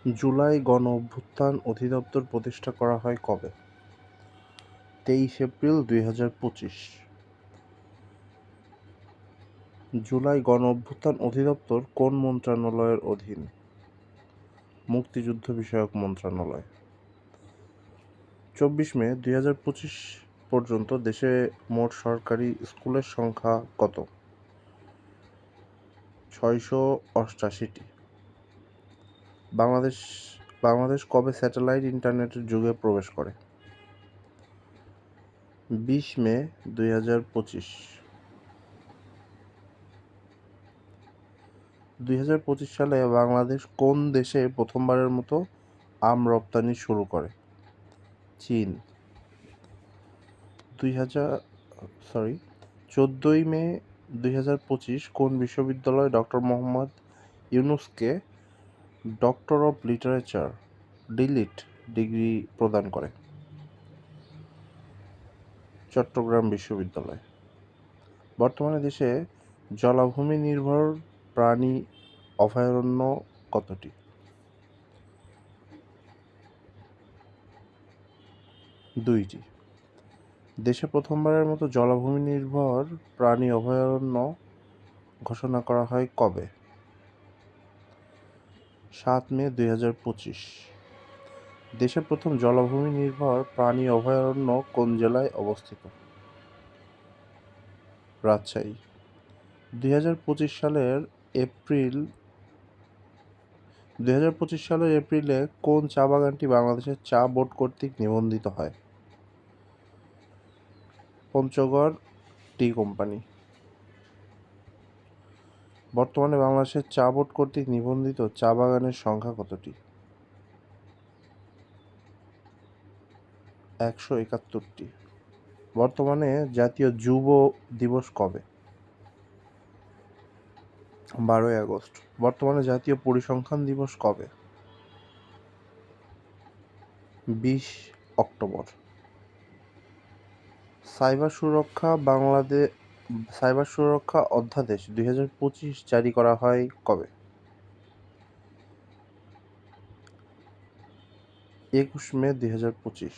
জুলাই গণঅভ্যুত্থান অধিদপ্তর প্রতিষ্ঠা করা হয় কবে? 23 এপ্রিল 2025। জুলাই গণঅভ্যুত্থান অধিদপ্তর কোন মন্ত্রণালয়ের অধীন? মুক্তিযুদ্ধ বিষয়ক মন্ত্রণালয়। 24 মে 2025 পর্যন্ত দেশে মোট সরকারি স্কুলের সংখ্যা কত? 688টি। বাংলাদেশ কবে স্যাটেলাইট ইন্টারনেটের যুগে প্রবেশ করে? 20 মে 2025। 2025 সালে বাংলাদেশ কোন দেশে প্রথমবারের মতো আম রপ্তানি শুরু করে? চীন। 14 মে 2025 কোন বিশ্ববিদ্যালয় ডক্টর মোহাম্মদ ইউনূসকে doctor of literature DLitt degree প্রদান করে? চট্টগ্রাম বিশ্ববিদ্যালয়। বর্তমানে দেশে জলাভূমি নির্ভর প্রাণী অভয়ারণ্য কতটি? 2টি। দেশে প্রথমবারের মতো জলাভূমি নির্ভর প্রাণী অভয়ারণ্য ঘোষণা করা হয় কবে? 7 মে 2025। দেশে প্রথম জলাভূমি নির্ভর প্রাণী অভয়ারণ্য কোন জেলায় অবস্থিত? রাজশাহী। 2025 সালের এপ্রিলে কোন চা বাগানটি বাংলাদেশের চা বোর্ড কর্তৃক নিবন্ধিত হয়? পঞ্চগড় টি কোম্পানি। বর্তমানে বাংলাদেশের চা বোর্ড কর্তৃক নিবন্ধিত চা বাগানের সংখ্যা কতটি? 171টি। বর্তমানে জাতীয় যুব দিবস কবে? 12ই আগস্ট। বর্তমানে জাতীয় পরিসংখ্যান দিবস কবে? 20 অক্টোবর। সাইবার সুরক্ষা অধ্যাদেশ 2025 জারি করা হয় কবে? 21 মে 2025।